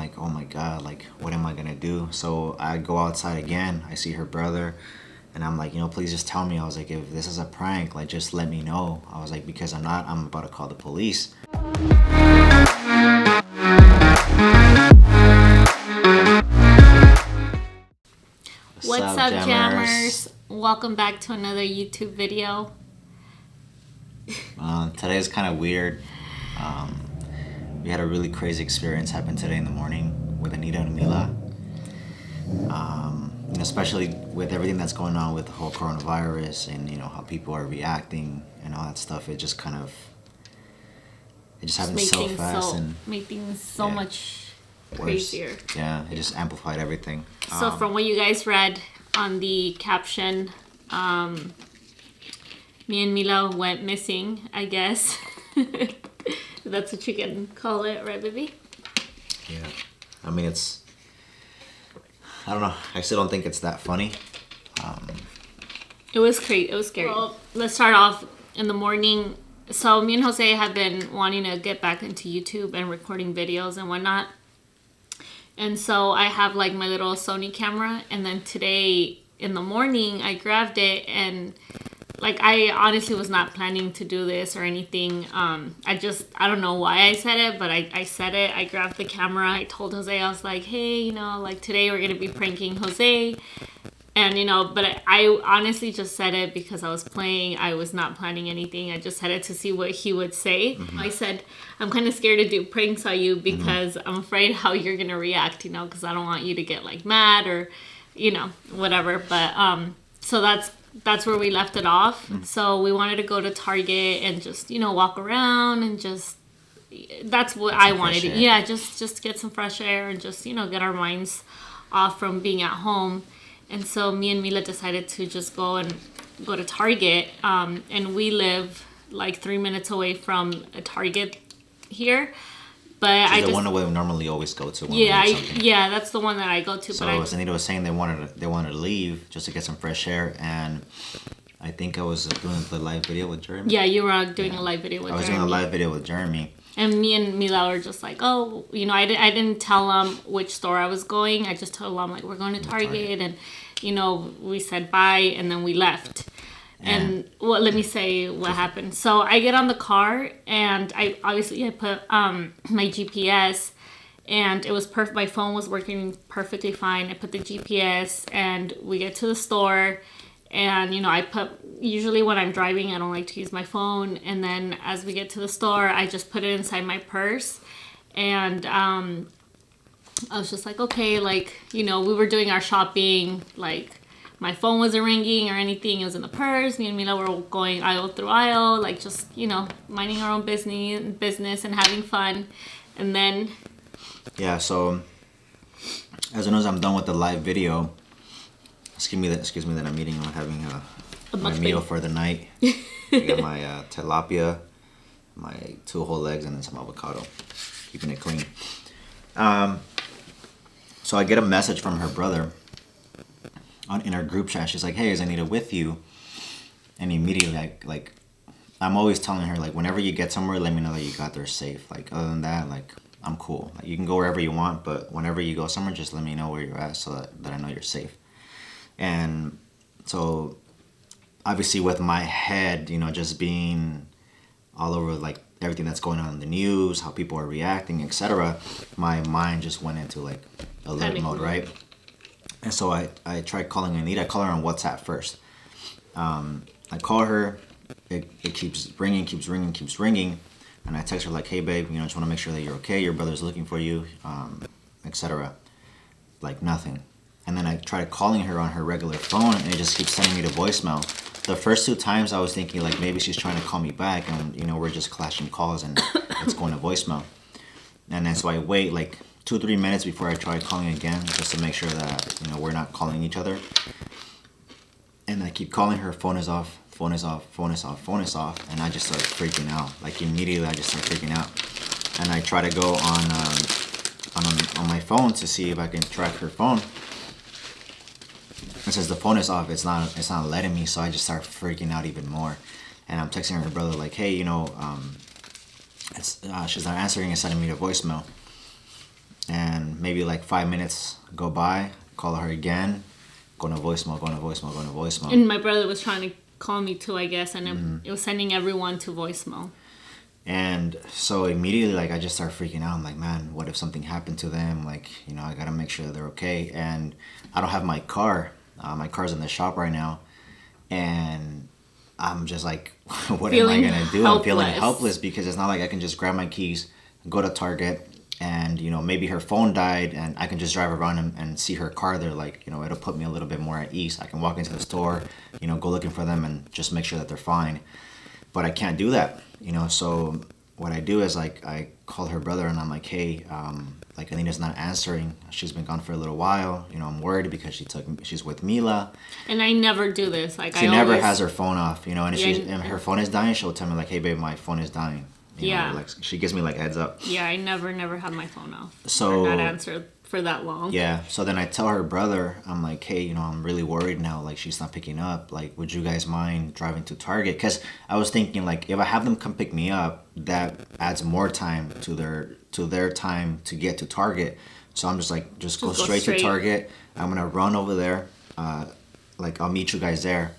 like, oh my God, like, what am I gonna do? So I go outside again. I see her brother, and I'm like, please just tell me. I was like, if this is a prank, like, just let me know. I was like, because I'm about to call the police. What's up, jammers? Welcome back to another YouTube video. Today is kind of weird. We had a really crazy experience happen today in the morning with Anita and Mila. Especially with everything that's going on with the whole coronavirus and how people are reacting and all that stuff. It just happened so fast and made things so much crazier. Yeah, it just amplified everything. So from what you guys read on the caption, me and Mila went missing, I guess. That's what you can call it, right, baby? Yeah. I mean, I don't know. I still don't think it's that funny. It was crazy. It was scary. Well, let's start off in the morning. So me and Jose have been wanting to get back into YouTube and recording videos and whatnot. And so I have like my little Sony camera. And then today in the morning, I grabbed it and like, I honestly was not planning to do this or anything. I don't know why I said it, but I said it. I grabbed the camera. I told Jose, I was like, hey, like today we're going to be pranking Jose. And, but I honestly just said it because I was playing. I was not planning anything. I just said it to see what he would say. Mm-hmm. I said, I'm kind of scared to do pranks on you because I'm afraid how you're going to react, because I don't want you to get like mad or, whatever. But, so that's where we left it off. Mm-hmm. So we wanted to go to Target and just, walk around and that's what I wanted to. Yeah, just get some fresh air and just, get our minds off from being at home. And so me and Mila decided to just go to Target. And we live like 3 minutes away from a Target here. But the one that we normally always go to. Yeah, that's the one that I go to. So as Anita was saying, they wanted to leave just to get some fresh air, and I think I was doing the live video with Jeremy. Yeah, you were doing a live video with Jeremy. I was doing a live video with Jeremy. And me and Mila were just like, oh, I didn't tell them which store I was going. I just told them like we're going to Target, and we said bye, and then we left. And let me say what happened. So I get on the car, and I put my GPS, and it was perfect. My phone was working perfectly fine. I put the GPS, and we get to the store, and usually when I'm driving, I don't like to use my phone. And then as we get to the store, I just put it inside my purse, and I was just like, okay, like we were doing our shopping, like. My phone wasn't ringing or anything. It was in the purse. Me and Mila were going aisle through aisle, like just, minding our own business and having fun. And then... Yeah, so as soon as I'm done with the live video, excuse me that I'm eating. I'm having my meal for the night. I got my tilapia, my 2 whole eggs, and then some avocado. Keeping it clean. So I get a message from her brother. In our group chat, she's like, hey, is Anita with you? And immediately, like I'm always telling her, like, whenever you get somewhere, let me know that you got there safe. Like, other than that, like, I'm cool. Like, you can go wherever you want, but whenever you go somewhere, just let me know where you're at so that I know you're safe. And so, obviously, with my head, just being all over, like, everything that's going on in the news, how people are reacting, etc., my mind just went into, like, alert mode, right? And so I tried calling Anita. I call her on WhatsApp first. I call her. It keeps ringing. And I text her like, hey, babe, just want to make sure that you're okay. Your brother's looking for you, etc. Like, nothing. And then I tried calling her on her regular phone, and it just keeps sending me to voicemail. The first 2 times I was thinking, like, maybe she's trying to call me back, and, we're just clashing calls, and it's going to voicemail. And then so I wait, like, 2-3 minutes before I try calling again, just to make sure that we're not calling each other. And I keep calling her, phone is off, and I just start freaking out. Like, immediately I just start freaking out, and I try to go on my phone to see if I can track her phone. It says the phone is off. It's not letting me, so I just start freaking out even more. And I'm texting her brother like, hey, she's not answering and sending me a voicemail. and maybe like 5 minutes go by, call her again, going to voicemail, going to voicemail, going to voicemail. And my brother was trying to call me too, I guess, and it was sending everyone to voicemail. And so immediately, like, I just start freaking out. I'm like, man, what if something happened to them? Like, you know, I gotta make sure they're okay. And I don't have my car. My car's in the shop right now. And I'm just like, what Feeling am I gonna do? helpless. I'm feeling helpless because it's not like I can just grab my keys, go to Target, and, you know, maybe her phone died and I can just drive around and see her car there. Like, you know, it'll put me a little bit more at ease. I can walk into the store, you know, go looking for them and just make sure that they're fine. But I can't do that, you know. So what I do is, like, I call her brother and I'm like, hey, like, Anita's not answering. She's been gone for a little while. You know, I'm worried because she's with Mila. And I never do this. Like, she I never always has her phone off, you know. And if Yeah, her phone is dying, she'll tell me like, hey, babe, my phone is dying. You Yeah. know, like, she gives me like heads up. Yeah, I never have my phone off. So- or not answer for that long. Yeah. So then I tell her brother, I'm like, hey, you know, I'm really worried now. Like, she's not picking up. Like, would you guys mind driving to Target? Because I was thinking, like, if I have them come pick me up, that adds more time to their time to get to Target. So I'm just like, just go straight to Target. I'm gonna run over there. Like, I'll meet you guys there.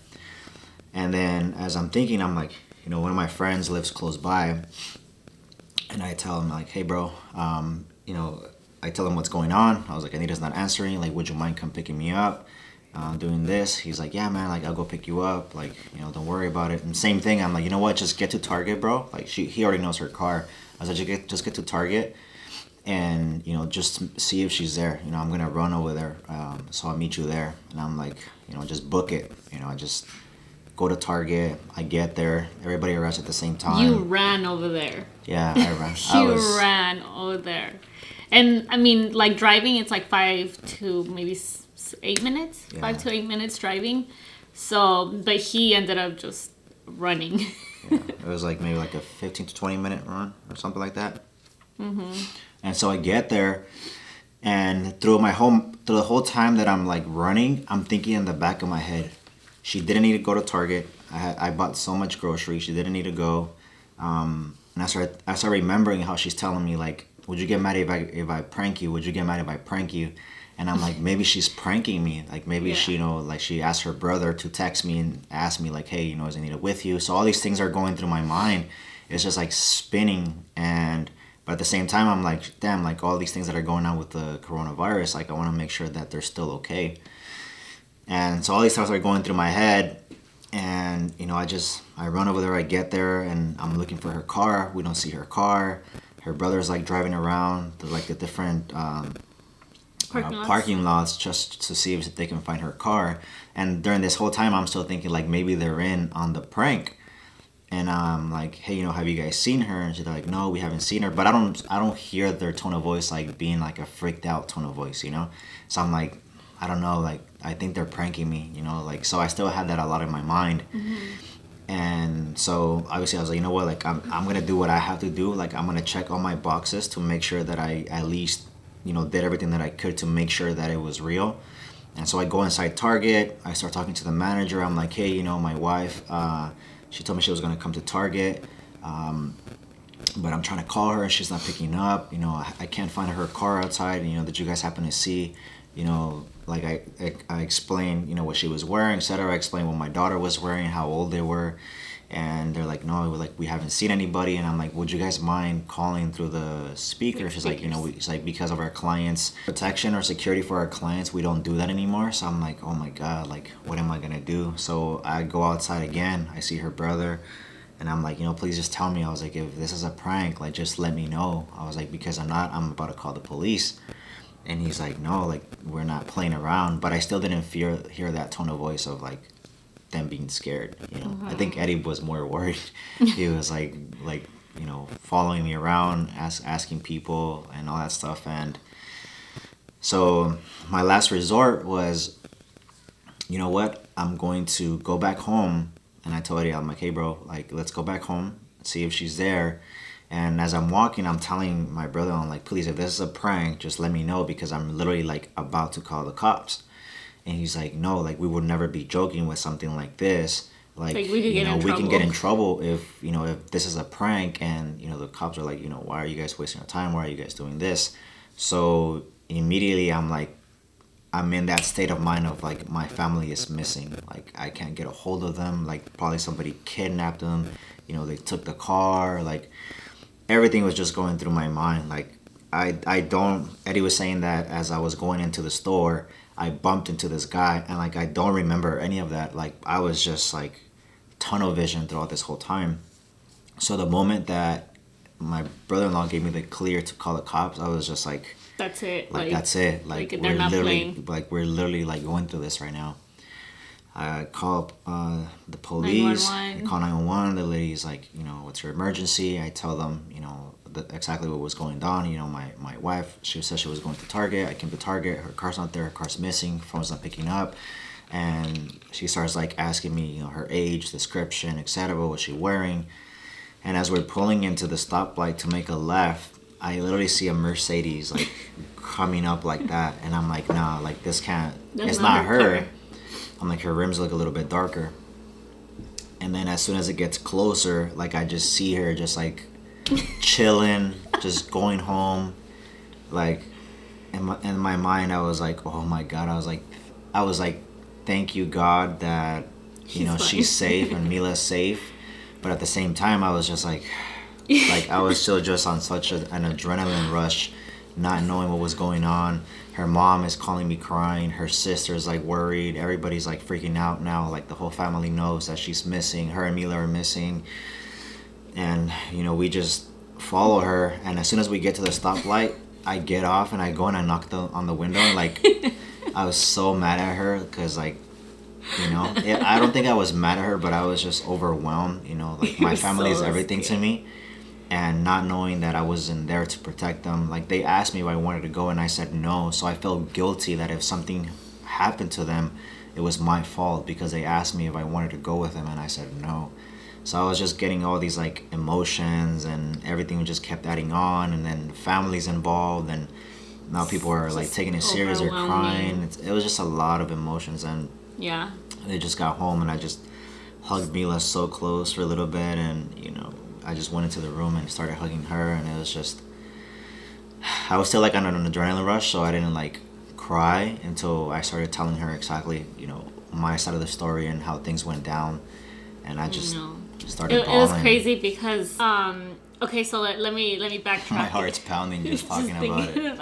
And then as I'm thinking, I'm like, you know, one of my friends lives close by, and I tell him like, hey, bro, you know, I tell him what's going on. I was like, Anita's not answering. Like, would you mind come picking me up? Doing this. He's like, yeah, man. Like, I'll go pick you up. Like, you know, don't worry about it. And same thing. I'm like, you know what? Just get to Target, bro. Like, he already knows her car. I was like, just get to Target, and, you know, just see if she's there. You know, I'm gonna run over there. So I'll meet you there. And I'm like, you know, just book it. You know, I just go to Target. I get there. Everybody arrives at the same time. You ran over there. Yeah, I ran. You ran over there. And I mean, like, driving, it's like 5 to maybe 8 minutes. Yeah. 5 to 8 minutes driving. So, but he ended up just running. Yeah, it was like maybe like a 15 to 20 minute run or something like that. And so I get there, and through the whole time that I'm like running, I'm thinking in the back of my head, she didn't need to go to Target. I bought so much groceries. She didn't need to go. And I start remembering how she's telling me, like, would you get mad if I prank you? Would you get mad if I prank you? And I'm like, maybe she's pranking me. Like, maybe she, you know, like, she asked her brother to text me and ask me, like, hey, you know, is Anita with you? So all these things are going through my mind. It's just like spinning. But at the same time, I'm like, damn, like, all these things that are going on with the coronavirus, like, I want to make sure that they're still okay. And so all these thoughts are going through my head. And, you know, I run over there, I get there, and I'm looking for her car. We don't see her car. Her brother's, like, driving around the different parking lots just to see if they can find her car. And during this whole time, I'm still thinking, like, maybe they're in on the prank. And I'm like, hey, you know, have you guys seen her? And she's like, no, we haven't seen her. But I don't hear their tone of voice, like, being like a freaked out tone of voice, you know? So I'm like, I don't know, like, I think they're pranking me, you know? Like, so I still had that a lot in my mind. And so obviously I was like, you know what, like, I'm gonna do what I have to do. Like, I'm gonna check all my boxes to make sure that I at least, you know, did everything that I could to make sure that it was real. And so I go inside Target. I start talking to the manager. I'm like, hey, you know, my wife, she told me she was gonna come to Target, but I'm trying to call her and she's not picking up. You know, I can't find her car outside. You know, did you guys happen to see, you know, like, I explained, you know, what she was wearing, etc. I explained what my daughter was wearing, how old they were, and they're like, no, like, we haven't seen anybody. And I'm like, would you guys mind calling through the speaker? She's like, you know, it's like, because of our clients' protection or security for our clients, we don't do that anymore. So I'm like, oh my God, like, what am I gonna do? So I go outside again. I see her brother, and I'm like, you know, please just tell me. I was like, if this is a prank, like, just let me know. I was like, because I'm about to call the police. And he's like, no, like, we're not playing around. But I still didn't hear that tone of voice of, like, them being scared, you know. I think Eddie was more worried. He was like, you know, following me around, asking people and all that stuff. And so my last resort was, you know what, I'm going to go back home. And I told Eddie, I'm like, hey, bro, like, let's go back home, see if she's there. And as I'm walking, I'm telling my brother, I'm like, please, if this is a prank, just let me know, because I'm literally, like, about to call the cops. And he's like, no, like, we would never be joking with something like this. Like, we could you know, get in we trouble. can get in trouble if, you know, if this is a prank. And, you know, the cops are like, you know, why are you guys wasting your time? Why are you guys doing this? So immediately I'm in that state of mind of like my family is missing. Like I can't get a hold of them. Like probably somebody kidnapped them. They took the car. Like everything was just going through my mind. Like I don't. Eddie was saying that as I was going into the store, I bumped into this guy, and like I don't remember any of that. Like I was just like tunnel vision throughout this whole time. So the moment that my brother-in-law gave me the clear to call the cops, I was just like, That's it. like that's it. Like they're we're not literally playing. like we're literally like going through this right now. I call the police. I 911. call 911. The lady's like, what's your emergency? I tell them, exactly what was going on. My wife, she said she was going to Target. I came to Target. Her car's not there. Her car's missing. Phone's not picking up. And she starts like asking me, her age, description, etc. What was she wearing? And as we're pulling into the stoplight to make a left, I literally see a Mercedes like coming up like that, and I'm like, nah, like this can't. That's it's not not her her. car. I'm like, her rims look a little bit darker. And then as soon as it gets closer, like I just see her just like chilling, just going home. Like in my mind, I was like, oh my god, I was like, thank you God that She's she's safe and Mila's safe. But at the same time, I was just like I was still just on such an adrenaline rush, not knowing what was going on. Her mom is calling me crying. Her sister's like worried. Everybody's like freaking out now. Like the whole family knows that she's missing. Her and Mila are missing. And we just follow her. And as soon as we get to the stoplight, I get off and I go and I knock on the window. And like I was so mad at her because like I don't think I was mad at her, but I was just overwhelmed. Like my family is everything to me, and not knowing that I wasn't there to protect them. Like they asked me if I wanted to go, and I said no. So I felt guilty that if something happened to them, it was my fault because they asked me if I wanted to go with them, and I said no. So I was just getting all these like emotions, and everything just kept adding on, and then families involved, and now people are like taking it serious. They're crying. It was just a lot of emotions, and Yeah. they just got home, and I just hugged Mila so close for a little bit, and I just went into the room and started hugging her, and it was just I was still like on an adrenaline rush, so I didn't like cry until I started telling her exactly my side of the story and how things went down, and I just started It bawling. was crazy because okay, so let me backtrack. My heart's pounding just talking about it.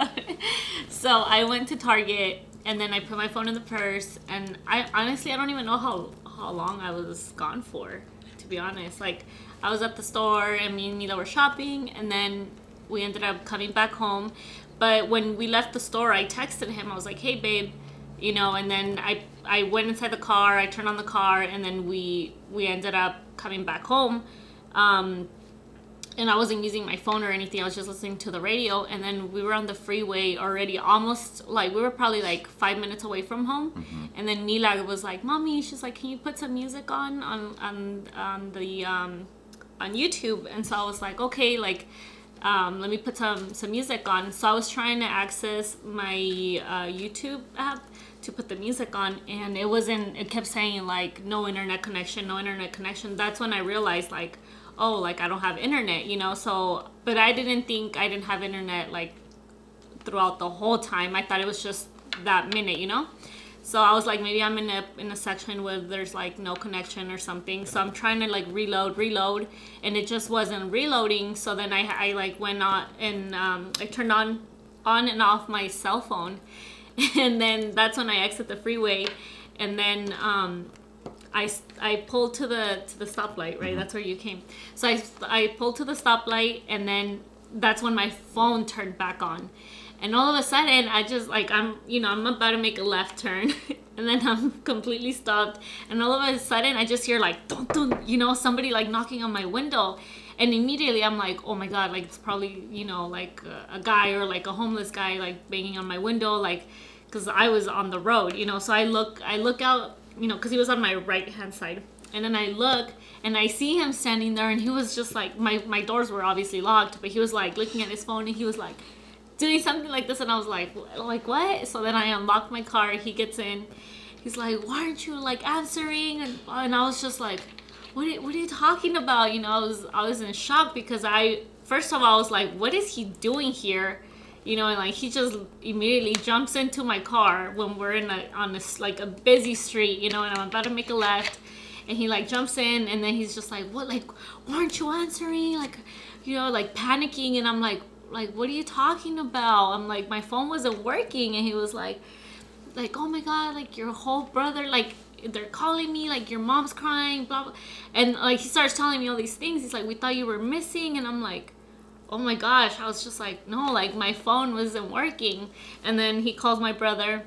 So I went to Target, and then I put my phone in the purse, and I honestly I don't even know how long I was gone for, to be honest. Like I was at the store and me and Mila were shopping, and then we ended up coming back home. But when we left the store, I texted him. I was like, "Hey, babe," and then I went inside the car. I turned on the car, and then we ended up coming back home. And I wasn't using my phone or anything. I was just listening to the radio. And then we were on the freeway already, almost like we were probably like 5 minutes away from home. Mm-hmm. And then Mila was like, "Mommy," she's like, "can you put some music on the on YouTube?" And so I was like, "Okay, like let me put some music on." So I was trying to access my YouTube app to put the music on, and it kept saying like no internet connection, no internet connection. That's when I realized like, oh, like I don't have internet, so, but I didn't think I didn't have internet like throughout the whole time. I thought it was just that minute, so I was like, maybe I'm in a section where there's like no connection or something. So I'm trying to like reload, and it just wasn't reloading. So then I like went on and I turned on and off my cell phone, and then that's when I exit the freeway, and then I pulled to the stoplight, right? Mm-hmm. That's where you came. So I pulled to the stoplight, and then that's when my phone turned back on. And all of a sudden, I just like I'm about to make a left turn, and then I'm completely stopped. And all of a sudden, I just hear like dun, dun, somebody like knocking on my window, and immediately I'm like, oh my god, like it's probably like a guy or like a homeless guy like banging on my window, like because I was on the road, So I look out. Because he was on my right hand side, and then I look and I see him standing there, and he was just like my doors were obviously locked, but he was like looking at his phone, and he was like doing something like this, and I was like what? So then I unlocked my car. He gets in, he's like, "Why aren't you like answering?" And I was just like, what are you talking about? I was in shock because first of all I was like, what is he doing here? you know, and like he just immediately jumps into my car when we're on this like a busy street, you know, and I'm about to make a left, and he like jumps in, and then he's just like, what, like, why aren't you answering, like, you know, like panicking, and I'm like, what are you talking about? I'm like, my phone wasn't working, and he was like, oh my god, like your whole brother, like they're calling me, like your mom's crying, blah blah, and like he starts telling me all these things. He's like, we thought you were missing, and I'm like, oh my gosh. I was just like, no, like my phone wasn't working. And then he calls my brother,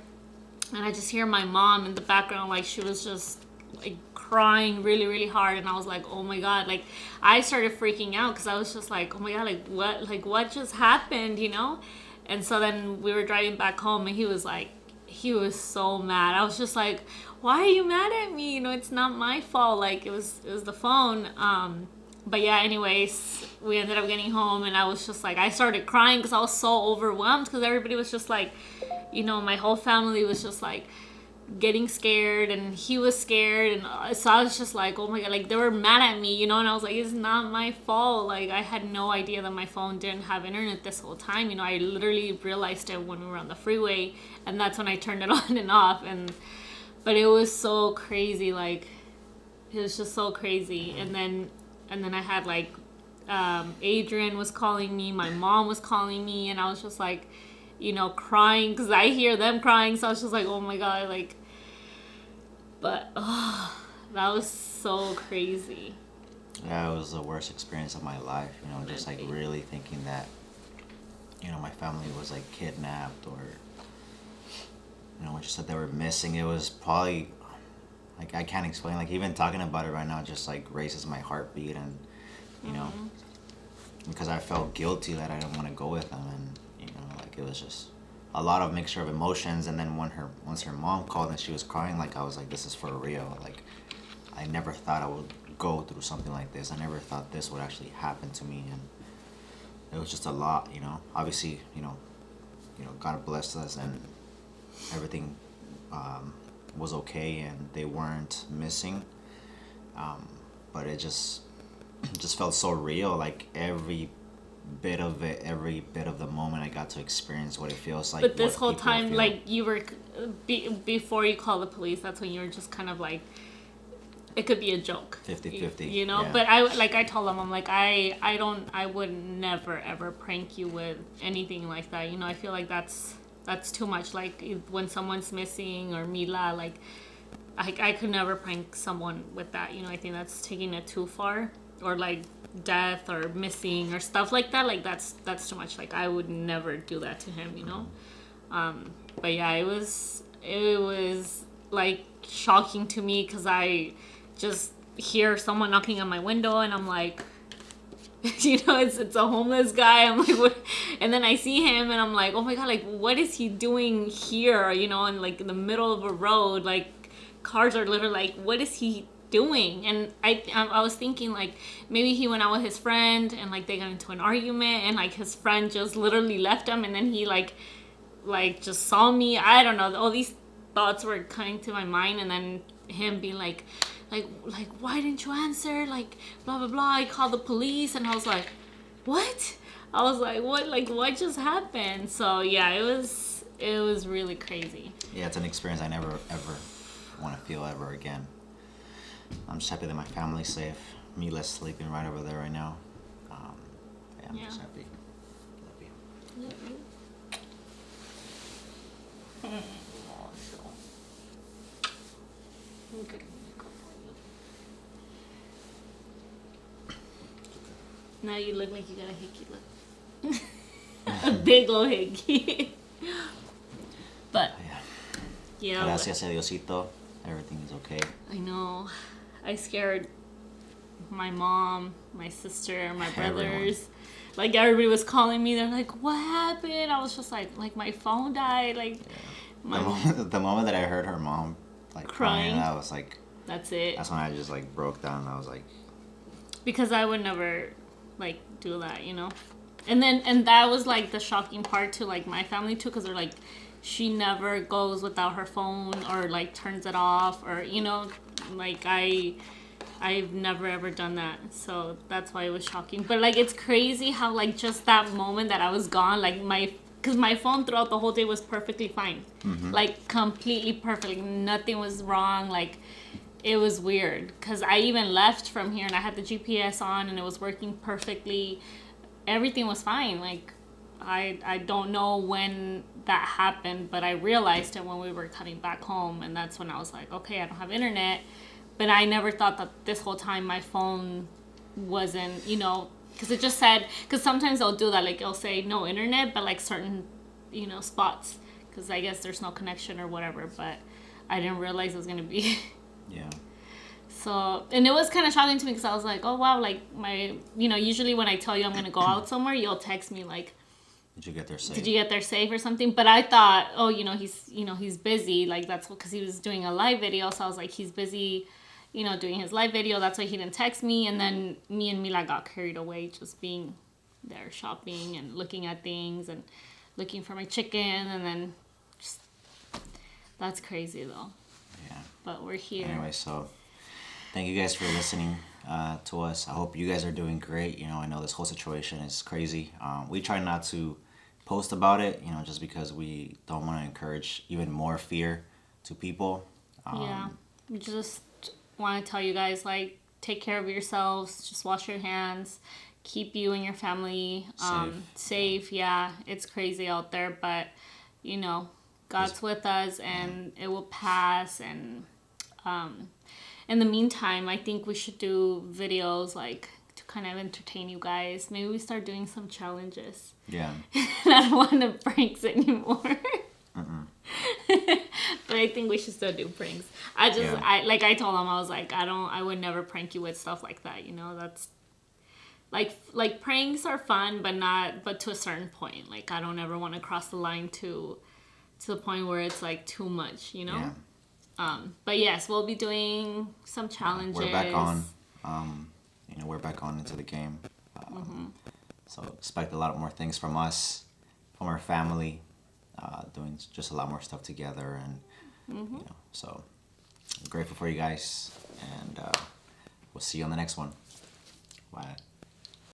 and I just hear my mom in the background, like she was just like crying really really hard, and I was like, oh my god, like I started freaking out because I was just like, oh my god, like what just happened, you know? And so then we were driving back home, and he was so mad. I was just like, why are you mad at me? You know, it's not my fault. Like it was the phone. But yeah, anyways, we ended up getting home, and I was just like, I started crying because I was so overwhelmed, because everybody was just like, you know, my whole family was just like getting scared, and he was scared, and so I was just like, oh my god, like they were mad at me, you know, and I was like, it's not my fault. Like I had no idea that my phone didn't have internet this whole time, you know. I literally realized it when we were on the freeway, and that's when I turned it on and off, but it was so crazy, like it was just so crazy. And then I had like Adrian was calling me, my mom was calling me, and I was just like, you know, crying because I hear them crying. So I was just like, oh my god, like, but that was so crazy. Yeah, it was the worst experience of my life, you know, just like really thinking that, you know, my family was like kidnapped, or, you know, when you said they were missing, it was probably, like, I can't explain, like, even talking about it right now just like raises my heartbeat, and, you know, because I felt guilty that I didn't want to go with them, and, you know, like, it was just a lot of mixture of emotions. And then once her mom called and she was crying, like, I was like, this is for real. Like, I never thought I would go through something like this. I never thought this would actually happen to me, and it was just a lot, you know. Obviously, you know, God blessed us, and everything was okay, and they weren't missing. But it just felt so real. Like every bit of it, every bit of the moment, I got to experience what it feels like. But this whole time, feel. Like you were before you call the police, that's when you were just kind of like, it could be a joke, 50-50, you know. Yeah. But I told them, I'm like, I would never ever prank you with anything like that, you know. I feel like that's too much. Like when someone's missing, or Mila, like I could never prank someone with that, you know. I think that's taking it too far. Or like death or missing or stuff like that, like that's too much. Like I would never do that to him, you know. But yeah, it was like shocking to me, because I just hear someone knocking on my window, and I'm like, you know, it's a homeless guy. I'm like, what? And then I see him, and I'm like, oh my god, like what is he doing here, you know, and like in the middle of a road, like cars are literally like, what is he doing? And I was thinking, like, maybe he went out with his friend, and like they got into an argument, and like his friend just literally left him, and then he like just saw me. I don't know, all these thoughts were coming to my mind. And then him being like why didn't you answer, like blah blah blah, I called the police. And I was like, what? I was like, what just happened? So yeah, it was really crazy. Yeah, it's an experience I never ever want to feel ever again. I'm just happy that my family's safe. Mila's sleeping right over there right now. Yeah, I'm just happy. Love you. Okay. Now you look like you got a hickey. Look. A big old hickey. But yeah. Gracias a Diosito, everything is okay. I know. I scared my mom, my sister, my brothers. Everyone. Like everybody was calling me. They're like, "What happened?" I was just like my phone died. Like the moment that I heard her mom like crying, I was like, "That's it." That's when I just like broke down. I was like, because I would never like do that, you know. And that was like the shocking part to like my family too, because they're like, she never goes without her phone, or like turns it off, or, you know, like I've never ever done that. So that's why it was shocking. But like it's crazy how like just that moment that I was gone, like because my phone throughout the whole day was perfectly fine. Like, completely perfect. Nothing was wrong. Like, it was weird. Because I even left from here, and I had the GPS on, and it was working perfectly. Everything was fine. Like, I don't know when that happened, but I realized it when we were coming back home, and that's when I was like, okay, I don't have internet. But I never thought that this whole time my phone wasn't, you know, because it just said, because sometimes they'll do that, like it'll say no internet, but like certain, you know, spots, because I guess there's no connection or whatever, but I didn't realize it was going to be. Yeah. So, and it was kind of shocking to me because I was like, oh wow, like my, you know, usually when I tell you I'm going to go out somewhere, you'll text me like, did you get there safe? Did you get there safe or something? But I thought, oh, you know, he's busy. Like, that's because he was doing a live video. So I was like, he's busy, you know, doing his live video. That's why he didn't text me. And then me and Mila got carried away just being there shopping and looking at things and looking for my chicken. And then just, that's crazy though. Yeah. But we're here. Anyway, so thank you guys for listening to us. I hope you guys are doing great. You know, I know this whole situation is crazy. We try not to post about it, you know, just because we don't want to encourage even more fear to people. Yeah, we just want to tell you guys, like, take care of yourselves, just wash your hands, keep you and your family safe. Yeah, it's crazy out there, but, you know, God's with us, and it will pass. And in the meantime, I think we should do videos, like, to kind of entertain you guys. Maybe we start doing some challenges. Yeah. I don't want the pranks anymore. But I think we should still do pranks. I told him, I was like, I would never prank you with stuff like that, you know. That's like pranks are fun, but to a certain point. Like, I don't ever want to cross the line to the point where it's like too much, you know. Yeah. But yes, we'll be doing some challenges. We're back on. You know, we're back on into the game. So expect a lot more things from us, from our family, doing just a lot more stuff together, and you know, so I'm grateful for you guys, and we'll see you on the next one. Bye.